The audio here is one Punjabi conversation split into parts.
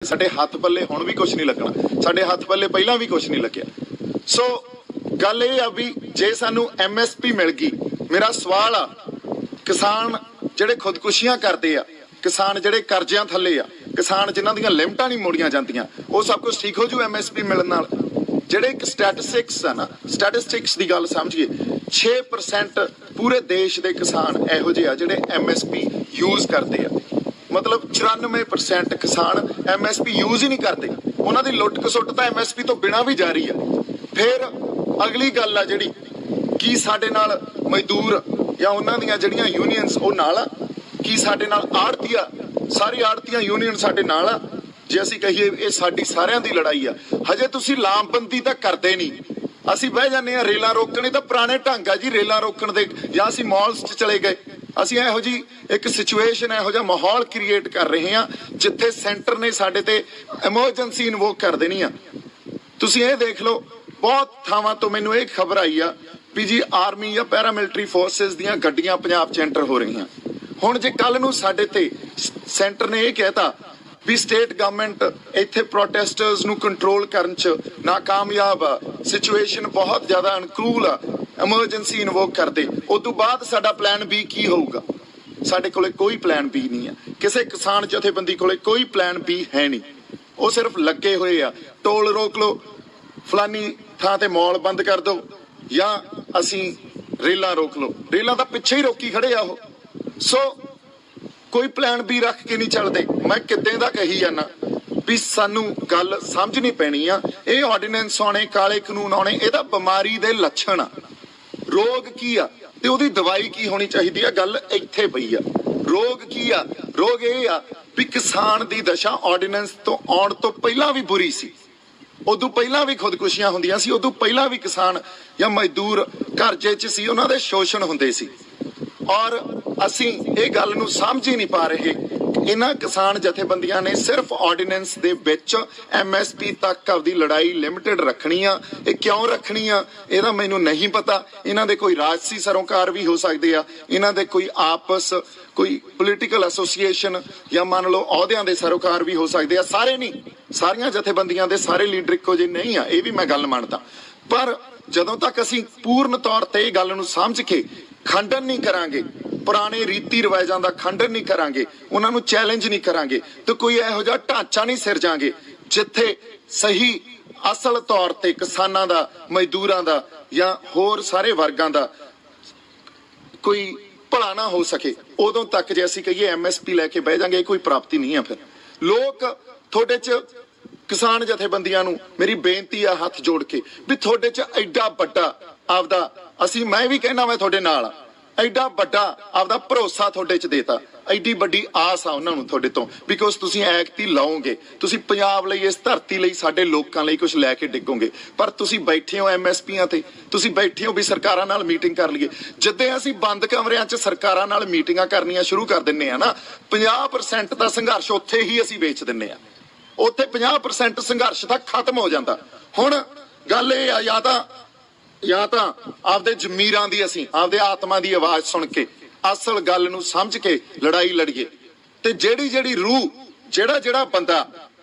ਸਾਡੇ ਹੱਥ ਪੱਲੇ ਹੁਣ भी कुछ नहीं लगना, ਸਾਡੇ ਹੱਥ ਪੱਲੇ ਪਹਿਲਾਂ भी कुछ नहीं ਲੱਗਿਆ। सो ਗੱਲ ਇਹ ਆ ਵੀ ਜੇ ਸਾਨੂੰ MSP ਮਿਲ ਗਈ, ਮੇਰਾ ਸਵਾਲ ਆ ਕਿਸਾਨ ਜਿਹੜੇ ਖੁਦਕੁਸ਼ੀਆਂ ਕਰਦੇ ਆ, ਕਿਸਾਨ ਜਿਹੜੇ ਕਰਜ਼ਿਆਂ ਥੱਲੇ ਆ, ਕਿਸਾਨ ਜਿਨ੍ਹਾਂ ਦੀਆਂ ਲਿਮਟਾਂ ਨਹੀਂ ਮੋੜੀਆਂ ਜਾਂਦੀਆਂ, ਉਹ ਸਭ ਕੁਝ ਠੀਕ ਹੋ ਜੂ MSP ਮਿਲਣ ਨਾਲ। ਜਿਹੜੇ ਇੱਕ ਸਟੈਟਿਸਟਿਕਸ ਆ ਨਾ, ਸਟੈਟਿਸਟਿਕਸ ਦੀ ਗੱਲ ਸਮਝੀਏ, 6% ਪੂਰੇ ਦੇਸ਼ ਦੇ ਕਿਸਾਨ ਇਹੋ ਜਿਹੇ ਆ ਜਿਹੜੇ MSP ਯੂਜ਼ ਕਰਦੇ ਆ। मतलब 94% किसान MSP यूज ही नहीं करते, उन्होंने लुट कसुट तो MSP तो बिना भी जारी है। फिर अगली गल आ जिहड़ी की साडे नाल मजदूर या उन्हां दीयां जिहड़ियां यूनियनस वो नाल आ, की साडे नाल आड़तीआ, सारी आड़तीआं यूनियन साडे नाल आ। जे असीं कहीए ये साडी सारियां दी लड़ाई आ, हजे तुसीं लामबंदी तां करदे नहीं, ਅਸੀਂ ਬਹਿ ਜਾਂਦੇ ਹਾਂ ਰੇਲਾਂ ਰੋਕਣ। ਇਹ ਤਾਂ ਪੁਰਾਣੇ ਢੰਗ ਆ ਜੀ ਰੇਲਾਂ ਰੋਕਣ ਦੇ, ਜਾਂ ਅਸੀਂ ਮਾਲਸ 'ਚ ਚਲੇ ਗਏ। ਅਸੀਂ ਇਹੋ ਜੀ ਇੱਕ ਸਿਚੁਏਸ਼ਨ, ਇਹੋ ਜਿਹਾ ਮਾਹੌਲ ਕ੍ਰੀਏਟ ਕਰ ਰਹੇ ਹਾਂ ਜਿੱਥੇ ਸੈਂਟਰ ਨੇ ਸਾਡੇ ਤੇ ਐਮਰਜੈਂਸੀ ਇਨਵੋਕ ਕਰ ਦੇਣੀ ਆ। ਤੁਸੀਂ ਇਹ ਦੇਖ ਲਓ, ਬਹੁਤ ਥਾਵਾਂ ਤੋਂ ਮੈਨੂੰ ਇਹ ਖਬਰ ਆਈ ਆ ਵੀ ਜੀ ਆਰਮੀ ਜਾਂ ਪੈਰਾਮਿਲਟਰੀ ਫੋਰਸਿਸ ਦੀਆਂ ਗੱਡੀਆਂ ਪੰਜਾਬ 'ਚ ਐਂਟਰ ਹੋ ਰਹੀਆਂ। ਹੁਣ ਜੇ ਕੱਲ ਨੂੰ ਸਾਡੇ ਤੇ ਸੈਂਟਰ ਨੇ ਇਹ ਕਹਿਤਾ ਵੀ ਸਟੇਟ ਗਵਰਨਮੈਂਟ ਇੱਥੇ ਪ੍ਰੋਟੈਸਟਰਸ ਨੂੰ ਕੰਟਰੋਲ ਕਰਨ 'ਚ ਨਾਕਾਮਯਾਬ ਆ, ਸਿਚੁਏਸ਼ਨ ਬਹੁਤ ਜ਼ਿਆਦਾ ਅਨਕੂਲ ਆ, ਐਮਰਜੈਂਸੀ ਇਨਵੋਕ ਕਰਦੇ, ਉਸ ਤੋਂ ਬਾਅਦ ਸਾਡਾ ਪਲਾਨ B ਕੀ ਹੋਊਗਾ? ਸਾਡੇ ਕੋਲੇ ਕੋਈ ਪਲਾਨ B ਨਹੀਂ ਆ। ਕਿਸੇ ਕਿਸਾਨ ਜਥੇਬੰਦੀ ਕੋਲੇ ਕੋਈ ਪਲਾਨ B ਹੈ ਨਹੀਂ। ਉਹ ਸਿਰਫ ਲੱਗੇ ਹੋਏ ਆ, ਟੋਲ ਰੋਕ ਲਓ, ਫਲਾਨੀ ਥਾਂ ਤੇ ਮੌਲ ਬੰਦ ਕਰ ਦਿਓ, ਜਾਂ ਅਸੀਂ ਰੇਲਾਂ ਰੋਕ ਲਓ। ਰੇਲਾਂ ਤਾਂ ਪਿੱਛੇ ਹੀ ਰੋਕੀ ਖੜੇ ਆ ਉਹ। ਸੋ ਕੋਈ ਪਲਾਨ B ਰੱਖ ਕੇ ਨਹੀਂ ਚੱਲਦੇ। ਮੈਂ ਕਿੱਦਾਂ ਦਾ ਕਹੀ ਜਾਂਦਾ ਵੀ ਸਾਨੂੰ ਗੱਲ ਸਮਝਣੀ ਪੈਣੀ ਆ। ਇਹ ਆਰਡੀਨੈਂਸ ਆਉਣੇ, ਕਾਲੇ ਕਾਨੂੰਨ ਆਉਣੇ, ਇਹਦਾ ਬਿਮਾਰੀ ਦੇ ਲੱਛਣ ਆ। ਰੋਗ ਕੀ ਆ ਤੇ ਉਹਦੀ ਦਵਾਈ ਕੀ ਹੋਣੀ ਚਾਹੀਦੀ ਆ, ਗੱਲ ਇੱਥੇ ਪਈ ਆ। ਰੋਗ ਕੀ ਆ? ਰੋਗ ਇਹ ਆ ਵੀ ਕਿਸਾਨ ਦੀ ਦਸ਼ਾ ਆਰਡੀਨੈਂਸ ਤੋਂ ਆਉਣ ਤੋਂ ਪਹਿਲਾਂ ਵੀ ਬੁਰੀ ਸੀ। ਉਦੋਂ ਪਹਿਲਾਂ ਵੀ ਖੁਦਕੁਸ਼ੀਆਂ ਹੁੰਦੀਆਂ ਸੀ, ਉਦੋਂ ਪਹਿਲਾਂ ਵੀ ਕਿਸਾਨ ਜਾਂ ਮਜ਼ਦੂਰ ਕਰਜ਼ੇ 'ਚ ਸੀ, ਉਹਨਾਂ ਦੇ ਸ਼ੋਸ਼ਣ ਹੁੰਦੇ ਸੀ। ਔਰ ਅਸੀਂ ਇਹ ਗੱਲ ਨੂੰ ਸਮਝ ਹੀ ਨਹੀਂ ਪਾ ਰਹੇ। ਇਹਨਾਂ ਕਿਸਾਨ ਜਥੇਬੰਦੀਆਂ ਨੇ ਸਿਰਫ ਆਰਡੀਨੈਂਸ ਦੇ ਵਿੱਚ MSP ਤੱਕ ਆਪਦੀ ਲੜਾਈ ਲਿਮਿਟਡ ਰੱਖਣੀ ਆ। ਇਹ ਕਿਉਂ ਰੱਖਣੀ ਆ ਇਹਦਾ ਮੈਨੂੰ ਨਹੀਂ ਪਤਾ। ਇਹਨਾਂ ਦੇ ਕੋਈ ਰਾਜਸੀ ਸਰੋਕਾਰ ਵੀ ਹੋ ਸਕਦੇ ਆ, ਇਹਨਾਂ ਦੇ ਕੋਈ ਆਪਸ ਕੋਈ ਪੋਲੀਟੀਕਲ ਐਸੋਸੀਏਸ਼ਨ ਜਾਂ ਮੰਨ ਲਓ ਅਹੁਦਿਆਂ ਦੇ ਸਰੋਕਾਰ ਵੀ ਹੋ ਸਕਦੇ ਆ। ਸਾਰੇ ਨਹੀਂ, ਸਾਰੀਆਂ ਜਥੇਬੰਦੀਆਂ ਦੇ ਸਾਰੇ ਲੀਡਰ ਇੱਕੋ ਜਿਹੇ ਨਹੀਂ ਆ, ਇਹ ਵੀ ਮੈਂ ਗੱਲ ਮੰਨਦਾ। ਪਰ ਜਦੋਂ ਤੱਕ ਅਸੀਂ ਪੂਰਨ ਤੌਰ ਤੇ ਇਹ ਗੱਲ ਨੂੰ ਸਮਝ ਕੇ ਖੰਡਨ ਨਹੀਂ ਕਰਾਂਗੇ, ਪੁਰਾਣੇ ਰੀਤੀ ਰਿਵਾਜਾਂ ਦਾ ਖੰਡਨ ਨਹੀਂ ਕਰਾਂਗੇ, ਉਹਨਾਂ ਨੂੰ ਚੈਲੰਜ ਨਹੀਂ ਕਰਾਂਗੇ, ਤੇ ਕੋਈ ਇਹੋ ਜਿਹਾ ਢਾਂਚਾ ਨਹੀਂ ਸਿਰਜਾਂਗੇ ਜਿੱਥੇ ਸਹੀ ਅਸਲ ਤੌਰ ਤੇ ਕਿਸਾਨਾਂ ਦਾ, ਮਜ਼ਦੂਰਾਂ ਦਾ ਜਾਂ ਹੋਰ ਸਾਰੇ ਵਰਗਾਂ ਦਾ ਕੋਈ ਭਲਾ ਨਾ ਹੋ ਸਕੇ, ਉਦੋਂ ਤੱਕ ਜੇ ਅਸੀਂ ਕਹੀਏ MSP ਲੈ ਕੇ ਬਹਿ ਜਾਾਂਗੇ, ਕੋਈ ਪ੍ਰਾਪਤੀ ਨਹੀਂ ਆ। ਫਿਰ ਲੋਕ ਤੁਹਾਡੇ 'ਚ ਕਿਸਾਨ ਜਥੇਬੰਦੀਆਂ ਨੂੰ ਮੇਰੀ ਬੇਨਤੀ ਆ ਹੱਥ ਜੋੜ ਕੇ ਵੀ ਤੁਹਾਡੇ 'ਚ ਐਡਾ ਵੱਡਾ ਆਪਦਾ, ਮੈਂ ਵੀ ਕਹਿਣਾ ਮੈਂ ਤੁਹਾਡੇ ਨਾਲ ਆ, ਐਡਾ ਵੱਡਾ ਆਪਦਾ ਭਰੋਸਾ ਤੁਹਾਡੇ 'ਚ ਦੇਤਾ, ਐਡੀ ਵੱਡੀ ਆਸ ਆ ਉਹਨਾਂ ਨੂੰ ਤੁਹਾਡੇ ਤੋਂ, ਬਿਕੋਜ਼ ਤੁਸੀਂ ਐਕਤੀ ਲਾਓਗੇ, ਤੁਸੀਂ ਪੰਜਾਬ ਲਈ, ਇਸ ਧਰਤੀ ਲਈ, ਸਾਡੇ ਲੋਕਾਂ ਲਈ ਕੁਝ ਲੈ ਕੇ ਡਿੱਗੋਗੇ। ਪਰ ਤੁਸੀਂ ਬੈਠੇ ਹੋ MSPਆਂ ਤੇ, ਤੁਸੀਂ ਬੈਠੇ ਹੋ ਵੀ ਸਰਕਾਰਾਂ ਨਾਲ ਮੀਟਿੰਗ ਕਰ ਲਈਏ। ਜਿੱਦਾਂ ਅਸੀਂ ਬੰਦ ਕਮਰਿਆਂ 'ਚ ਸਰਕਾਰਾਂ ਨਾਲ ਮੀਟਿੰਗਾਂ ਕਰਨੀਆਂ ਸ਼ੁਰੂ ਕਰ ਦਿੰਨੇ ਆ ਨਾ, 50% ਦਾ ਸੰਘਰਸ਼ ਉੱਥੇ ਹੀ ਅਸੀਂ ਵੇਚ ਦਿੰਨੇ ਆ। ਉੱਥੇ 50% ਸੰਘਰਸ਼ ਤਾਂ ਖਤਮ ਹੋ ਜਾਂਦਾ। ਹੁਣ ਗੱਲ ਇਹ ਆ, ਜਾਂ ਤਾਂ ਆਪਦੇ ਜ਼ਮੀਰਾਂ ਦੀ, ਅਸੀਂ ਆਪਦੇ ਆਤਮਾ ਦੀ ਆਵਾਜ਼ ਸੁਣ ਕੇ ਅਸਲ ਗੱਲ ਨੂੰ ਸਮਝ ਕੇ ਲੜਾਈ ਲੜੀਏ, ਤੇ ਜਿਹੜੀ ਰੂਹ, ਜਿਹੜਾ ਬੰਦਾ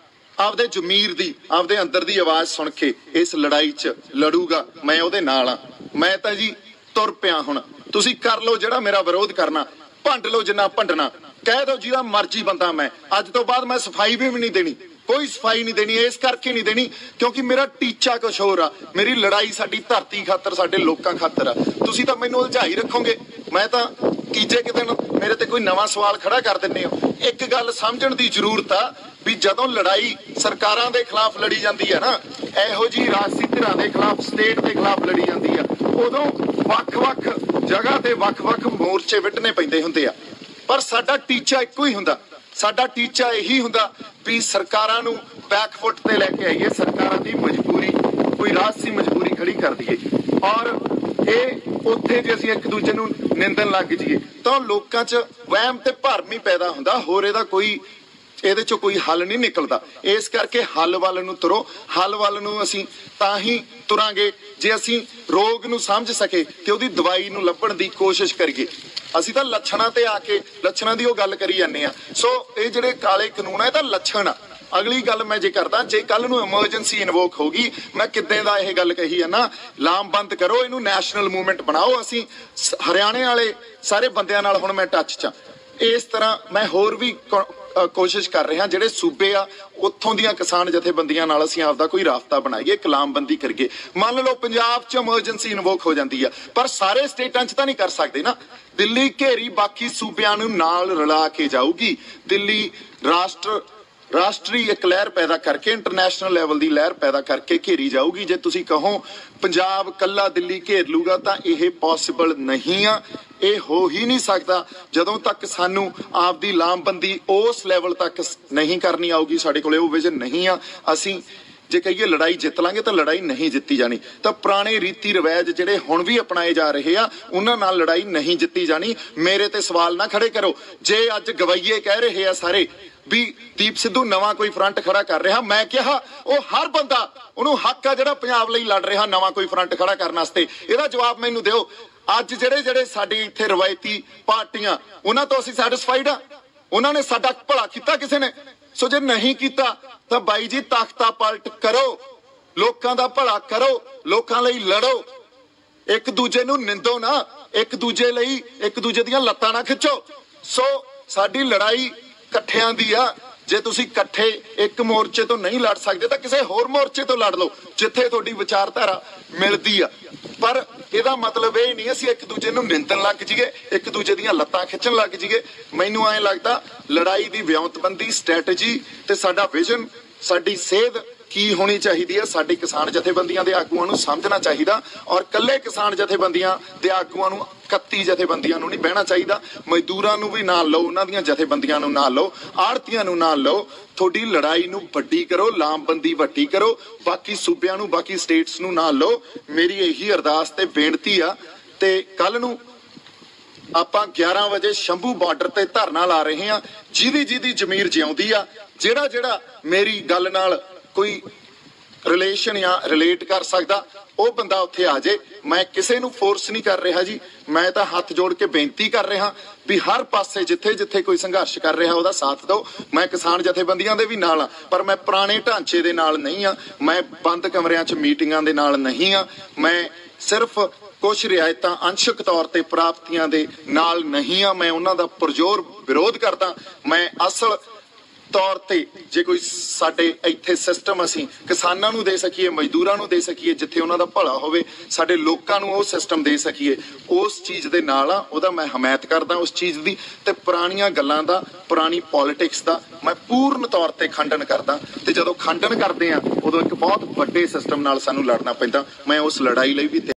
ਆਪਦੇ ਜ਼ਮੀਰ ਦੀ, ਆਪਦੇ ਅੰਦਰ ਦੀ ਆਵਾਜ਼ ਸੁਣ ਕੇ ਇਸ ਲੜਾਈ 'ਚ ਲੜੂਗਾ, ਮੈਂ ਉਹਦੇ ਨਾਲ ਆ। ਮੈਂ ਤਾਂ ਜੀ ਤੁਰ ਪਿਆ। ਹੁਣ ਤੁਸੀਂ ਕਰ ਲਓ ਜਿਹੜਾ ਮੇਰਾ ਵਿਰੋਧ ਕਰਨਾ, ਭੰਡ ਲਓ ਜਿੰਨਾ ਭੰਡਣਾ, ਕਹਿ ਦਿਓ ਜਿਹਦਾ ਮਰਜ਼ੀ ਬੰਦਾ ਮੈਂ। ਅੱਜ ਤੋਂ ਬਾਅਦ ਮੈਂ ਸਫਾਈ ਵੀ ਨਹੀਂ ਦੇਣੀ, ਕੋਈ ਸਫਾਈ ਨਹੀਂ ਦੇਣੀ। ਇਸ ਕਰਕੇ ਨਹੀਂ ਦੇਣੀ ਕਿਉਂਕਿ ਮੇਰਾ ਟੀਚਾ ਕੁਛ ਹੋਰ ਆ। ਮੇਰੀ ਲੜਾਈ ਸਾਡੀ ਧਰਤੀ ਖਾਤਰ, ਸਾਡੇ ਲੋਕਾਂ ਖਾਤਰ ਆ। ਤੁਸੀਂ ਤਾਂ ਮੈਨੂੰ ਉਲਝਾਈ ਰੱਖੋਗੇ, ਮੈਂ ਤਾਂ ਤੀਜੇ ਕਿ ਦਿਨ ਮੇਰੇ ਤੇ ਕੋਈ ਨਵਾਂ ਸਵਾਲ ਖੜਾ ਕਰ ਦਿੰਦੇ ਹੋ। ਇੱਕ ਗੱਲ ਸਮਝਣ ਦੀ ਜ਼ਰੂਰਤ ਆ ਵੀ ਜਦੋਂ ਲੜਾਈ ਸਰਕਾਰਾਂ ਦੇ ਖਿਲਾਫ ਲੜੀ ਜਾਂਦੀ ਹੈ ਨਾ, ਇਹੋ ਜਿਹੀ ਰਾਜਸੀ ਧਿਰਾਂ ਦੇ ਖਿਲਾਫ, ਸਟੇਟ ਦੇ ਖਿਲਾਫ ਲੜੀ ਜਾਂਦੀ ਆ, ਉਦੋਂ ਵੱਖ-ਵੱਖ ਜਗ੍ਹਾ ਤੇ ਵੱਖ-ਵੱਖ ਮੋਰਚੇ ਵਿੱਢਣੇ ਪੈਂਦੇ ਹੁੰਦੇ ਆ। ਪਰ ਸਾਡਾ ਟੀਚਾ ਇੱਕੋ ਹੀ ਹੁੰਦਾ। ਸਾਡਾ ਟੀਚਾ ਇਹੀ ਹੁੰਦਾ ਵੀ ਸਰਕਾਰਾਂ ਨੂੰ ਬੈਕਫੁੱਟ ਤੇ ਲੈ ਕੇ ਆਈਏ, ਸਰਕਾਰਾਂ ਦੀ ਮਜਬੂਰੀ, ਕੋਈ ਰਾਜਸੀ ਮਜਬੂਰੀ ਖੜੀ ਕਰ ਦਈਏ। ਔਰ ਇਹ ਉੱਥੇ ਜੇ ਅਸੀਂ ਇੱਕ ਦੂਜੇ ਨੂੰ ਨਿੰਦਣ ਲੱਗ ਜਾਈਏ ਤਾਂ ਲੋਕਾਂ 'ਚ ਵਹਿਮ ਤੇ ਭਰਮ ਹੀ ਪੈਦਾ ਹੁੰਦਾ, ਹੋਰ ਇਹਦਾ ਕੋਈ, ਇਹਦੇ 'ਚੋਂ ਕੋਈ ਹੱਲ ਨਹੀਂ ਨਿਕਲਦਾ। ਇਸ ਕਰਕੇ ਹੱਲ ਵੱਲ ਨੂੰ ਤੁਰੋ। ਹੱਲ ਵੱਲ ਨੂੰ ਅਸੀਂ ਤਾਂ ਹੀ ਤੁਰਾਂਗੇ ਜੇ ਅਸੀਂ ਰੋਗ ਨੂੰ ਸਮਝ ਸਕੇ ਤੇ ਉਹਦੀ ਦਵਾਈ ਨੂੰ ਲੱਭਣ ਦੀ ਕੋਸ਼ਿਸ਼ ਕਰੀਏ। ਅਸੀਂ ਤਾਂ ਲੱਛਣਾਂ ਤੇ ਆ ਕੇ ਲੱਛਣਾਂ ਦੀ ਉਹ ਗੱਲ ਕਰੀ ਜਾਂਦੇ ਆ। ਸੋ ਇਹ ਜਿਹੜੇ ਕਾਲੇ ਕਾਨੂੰਨ ਆ, ਇਹ ਤਾਂ ਲੱਛਣ ਆ। ਅਗਲੀ ਗੱਲ ਮੈਂ ਜੇ ਕਰਦਾ, ਜੇ ਕੱਲ ਨੂੰ ਐਮਰਜੈਂਸੀ ਇਨਵੋਕ ਹੋਗੀ, ਮੈਂ ਕਿੱਦਾਂ ਦਾ ਇਹ ਗੱਲ ਕਹੀ ਹੈ ਨਾ, ਲਾਮਬੰਦ ਕਰੋ ਇਹਨੂੰ, ਨੈਸ਼ਨਲ ਮੂਵਮੈਂਟ ਬਣਾਓ। ਅਸੀਂ ਹਰਿਆਣੇ ਵਾਲੇ ਸਾਰੇ ਬੰਦਿਆਂ ਨਾਲ ਹੁਣ ਮੈਂ ਟੱਚ 'ਚ। ਇਸ ਤਰ੍ਹਾਂ ਮੈਂ ਹੋਰ ਵੀ ਕੋਸ਼ਿਸ਼ ਕਰ ਰਿਹਾ, ਜਿਹੜੇ ਸੂਬੇ ਆ ਉੱਥੋਂ ਦੀਆਂ ਕਿਸਾਨ ਜਥੇਬੰਦੀਆਂ ਨਾਲ ਅਸੀਂ ਆਪਦਾ ਕੋਈ ਰਾਬਤਾ ਬਣਾਈਏ, ਕਲਾਮਬੰਦੀ ਕਰੀਏ। ਮੰਨ ਲਓ ਪੰਜਾਬ 'ਚ ਐਮਰਜੈਂਸੀ ਇਨਵੋਕ ਹੋ ਜਾਂਦੀ ਆ, ਪਰ ਸਾਰੇ ਸਟੇਟਾਂ 'ਚ ਤਾਂ ਨਹੀਂ ਕਰ ਸਕਦੇ ਨਾ। ਦਿੱਲੀ ਘੇਰੀ ਬਾਕੀ ਸੂਬਿਆਂ ਨੂੰ ਨਾਲ ਰਲਾ ਕੇ ਜਾਊਗੀ। ਦਿੱਲੀ ਰਾਸ਼ਟਰੀ ਇੱਕ ਲਹਿਰ ਪੈਦਾ ਕਰਕੇ, ਇੰਟਰਨੈਸ਼ਨਲ ਲੈਵਲ ਦੀ ਲਹਿਰ ਪੈਦਾ ਕਰਕੇ ਘੇਰੀ ਜਾਊਗੀ। ਜੇ ਤੁਸੀਂ ਕਹੋ ਪੰਜਾਬ ਕੱਲਾ ਦਿੱਲੀ ਘੇਰ ਲੂਗਾ ਤਾਂ ਇਹ ਪੋਸੀਬਲ ਨਹੀਂ ਆ, ਇਹ ਹੋ ਹੀ ਨਹੀਂ ਸਕਦਾ ਜਦੋਂ ਤੱਕ ਸਾਨੂੰ ਆਪਦੀ ਲਾਮਬੰਦੀ ਉਸ ਲੈਵਲ ਤੱਕ ਨਹੀਂ ਕਰਨੀ ਆਊਗੀ। ਸਾਡੇ ਕੋਲੇ ਉਹ ਵਿਜ਼ਨ ਨਹੀਂ ਆ। ਅਸੀਂ ਜੇ ਕਹੀਏ ਲੜਾਈ ਜਿੱਤ ਲਾਂਗੇ ਤਾਂ ਲੜਾਈ ਨਹੀਂ ਜਿੱਤੀ ਜਾਣੀ। ਤਾਂ ਪੁਰਾਣੇ ਰੀਤੀ ਰਿਵਾਜ ਜਿਹੜੇ ਹੁਣ ਵੀ ਅਪਣਾਏ ਜਾ ਰਹੇ ਆ, ਉਹਨਾਂ ਨਾਲ ਲੜਾਈ ਨਹੀਂ ਜਿੱਤੀ ਜਾਣੀ। ਮੇਰੇ ਤੇ ਸਵਾਲ ਨਾ ਖੜੇ ਕਰੋ। ਜੇ ਅੱਜ ਗਵਾਈਏ ਕਹਿ ਰਹੇ ਆ ਸਾਰੇ ਵੀ ਦੀਪ ਸਿੱਧੂ ਨਵਾਂ ਕੋਈ ਫਰੰਟ ਖੜਾ ਕਰ ਰਿਹਾ, ਮੈਂ ਕਿਹਾ ਉਹ ਹਰ ਬੰਦਾ ਉਹਨੂੰ ਹੱਕ ਆ ਜਿਹੜਾ ਪੰਜਾਬ ਲਈ ਲੜ ਰਿਹਾ ਨਵਾਂ ਕੋਈ ਫਰੰਟ ਖੜਾ ਕਰਨ ਵਾਸਤੇ। ਇਹਦਾ ਜਵਾਬ ਮੈਨੂੰ ਦਿਓ। ਅੱਜ ਜਿਹੜੇ ਸਾਡੇ ਇੱਥੇ ਰਵਾਇਤੀ ਪਾਰਟੀਆਂ, ਉਹਨਾਂ ਤੋਂ ਅਸੀਂ ਸੈਟੀਸਫਾਈਡ ਆ? ਉਹਨਾਂ ਨੇ ਸਾਡਾ ਭਲਾ ਕੀਤਾ ਕਿਸੇ ਨੇ? ਸੋ ਜੇ ਨਹੀਂ ਕੀਤਾ ਤਾਂ ਬਾਈ ਜੀ ਤਖਤਾ ਪਲਟ ਕਰੋ, ਲੋਕਾਂ ਦਾ ਭਲਾ ਕਰੋ, ਲੋਕਾਂ ਲਈ ਲੜੋ, ਇੱਕ ਦੂਜੇ ਨੂੰ ਨਿੰਦੋ ਨਾ, ਇੱਕ ਦੂਜੇ ਲਈ ਇੱਕ ਦੂਜੇ ਦੀਆਂ ਲੱਤਾਂ ਨਾ ਖਿੱਚੋ। ਸੋ ਸਾਡੀ ਲੜਾਈ ਇਕੱਠਿਆਂ ਦੀ ਆ। ਜੇ ਤੁਸੀਂ ਇਕੱਠੇ ਇੱਕ ਮੋਰਚੇ ਤੋਂ ਨਹੀਂ ਲੜ ਸਕਦੇ ਤਾਂ ਕਿਸੇ ਹੋਰ ਮੋਰਚੇ ਤੋਂ ਲੜ ਲਓ ਜਿੱਥੇ ਤੁਹਾਡੀ ਵਿਚਾਰਧਾਰਾ ਮਿਲਦੀ ਆ। ਪਰ ਇਹਦਾ ਮਤਲਬ ਇਹ ਨਹੀਂ ਅਸੀਂ ਇੱਕ ਦੂਜੇ ਨੂੰ ਨਿੰਦਣ ਲੱਗ ਜਾਈਏ, ਇੱਕ ਦੂਜੇ ਦੀਆਂ ਲੱਤਾਂ ਖਿੱਚਣ ਲੱਗ ਜਾਈਏ। ਮੈਨੂੰ ਐਂ ਲੱਗਦਾ ਲੜਾਈ ਦੀ ਵਿਉਂਤਬੰਦੀ, ਸਟ੍ਰੈਟਜੀ ਤੇ ਸਾਡਾ ਵਿਜ਼ਨ, ਸਾਡੀ ਸੇਧ ਕੀ ਹੋਣੀ ਚਾਹੀਦੀ ਹੈ, ਸਾਡੇ ਕਿਸਾਨ ਜਥੇਬੰਦੀਆਂ ਦੇ ਆਗੂਆਂ ਨੂੰ ਸਮਝਣਾ ਚਾਹੀਦਾ। ਔਰ ਕੱਲੇ ਕਿਸਾਨ ਜਥੇਬੰਦੀਆਂ ਦੇ ਆਗੂਆਂ ਨੂੰ, 31 ਜਥੇਬੰਦੀਆਂ ਨੂੰ ਨਹੀਂ ਬਹਿਣਾ ਚਾਹੀਦਾ। ਮਜ਼ਦੂਰਾਂ ਨੂੰ ਵੀ ਨਾਲ ਲਓ, ਉਹਨਾਂ ਦੀਆਂ ਜਥੇਬੰਦੀਆਂ ਨੂੰ ਨਾਲ ਲਓ, ਆੜ੍ਹਤੀਆਂ ਨੂੰ ਨਾਲ ਲਓ। ਤੁਹਾਡੀ ਲੜਾਈ ਨੂੰ ਵੱਡੀ ਕਰੋ, ਲਾਮਬੰਦੀ ਵੱਡੀ ਕਰੋ, ਬਾਕੀ ਸੂਬਿਆਂ ਨੂੰ, ਬਾਕੀ ਸਟੇਟਸ ਨੂੰ ਨਾਲ ਲਓ। ਮੇਰੀ ਇਹੀ ਅਰਦਾਸ ਤੇ ਬੇਨਤੀ ਆ। ਤੇ ਕੱਲ ਨੂੰ ਆਪਾਂ 11 ਵਜੇ ਸ਼ੰਭੂ ਬਾਰਡਰ ਤੇ ਧਰਨਾ ਲਾ ਰਹੇ ਹਾਂ। ਜਿਹਦੀ ਜ਼ਮੀਰ ਜਿਉਂਦੀ ਆ, ਜਿਹੜਾ ਮੇਰੀ ਗੱਲ ਨਾਲ ਕੋਈ ਰਿਲੇਸ਼ਨ ਜਾਂ ਰਿਲੇਟ ਕਰ ਸਕਦਾ, ਉਹ ਬੰਦਾ ਉੱਥੇ ਆ ਜਾਏ। ਮੈਂ ਕਿਸੇ ਨੂੰ ਫੋਰਸ ਨਹੀਂ ਕਰ ਰਿਹਾ ਜੀ, ਮੈਂ ਤਾਂ ਹੱਥ ਜੋੜ ਕੇ ਬੇਨਤੀ ਕਰ ਰਿਹਾ ਵੀ ਹਰ ਪਾਸੇ ਜਿੱਥੇ ਕੋਈ ਸੰਘਰਸ਼ ਕਰ ਰਿਹਾ ਉਹਦਾ ਸਾਥ ਦਿਓ। ਮੈਂ ਕਿਸਾਨ ਜਥੇਬੰਦੀਆਂ ਦੇ ਵੀ ਨਾਲ ਆ, ਪਰ ਮੈਂ ਪੁਰਾਣੇ ਢਾਂਚੇ ਦੇ ਨਾਲ ਨਹੀਂ ਆ। ਮੈਂ ਬੰਦ ਕਮਰਿਆਂ 'ਚ ਮੀਟਿੰਗਾਂ ਦੇ ਨਾਲ ਨਹੀਂ ਆ। ਮੈਂ ਸਿਰਫ ਕੁਝ ਰਿਆਇਤਾਂ ਅੰਸ਼ਕ ਤੌਰ ਤੇ ਪ੍ਰਾਪਤੀਆਂ ਦੇ ਨਾਲ ਨਹੀਂ ਆ। ਮੈਂ ਉਹਨਾਂ ਦਾ ਪੁਰਜ਼ੋਰ ਵਿਰੋਧ ਕਰਦਾ। ਮੈਂ ਅਸਲ ਤੌਰ ਤੇ ਜੇ ਕੋਈ ਸਾਡੇ ਇੱਥੇ ਸਿਸਟਮ ਅਸੀਂ ਕਿਸਾਨਾਂ ਨੂੰ ਦੇ ਸਕੀਏ, ਮਜ਼ਦੂਰਾਂ ਨੂੰ ਦੇ ਸਕੀਏ, ਜਿੱਥੇ ਉਹਨਾਂ ਦਾ ਭਲਾ ਹੋਵੇ, ਸਾਡੇ ਲੋਕਾਂ ਨੂੰ ਉਹ ਸਿਸਟਮ ਦੇ ਸਕੀਏ, ਉਸ ਚੀਜ਼ ਦੇ ਨਾਲ ਆ। ਉਹਦਾ ਮੈਂ ਹਮਾਇਤ ਕਰਦਾ ਉਸ ਚੀਜ਼ ਦੀ। ਤੇ ਪੁਰਾਣੀਆਂ ਗੱਲਾਂ ਦਾ, ਪੁਰਾਣੀ ਪੋਲਿਟਿਕਸ ਦਾ ਮੈਂ ਪੂਰਨ ਤੌਰ ਤੇ ਖੰਡਨ ਕਰਦਾ। ਤੇ ਜਦੋਂ ਖੰਡਨ ਕਰਦੇ ਆ ਉਦੋਂ ਇੱਕ ਬਹੁਤ ਵੱਡੇ ਸਿਸਟਮ ਨਾਲ ਸਾਨੂੰ ਲੜਨਾ ਪੈਂਦਾ। ਮੈਂ ਉਸ ਲੜਾਈ ਲਈ ਵੀ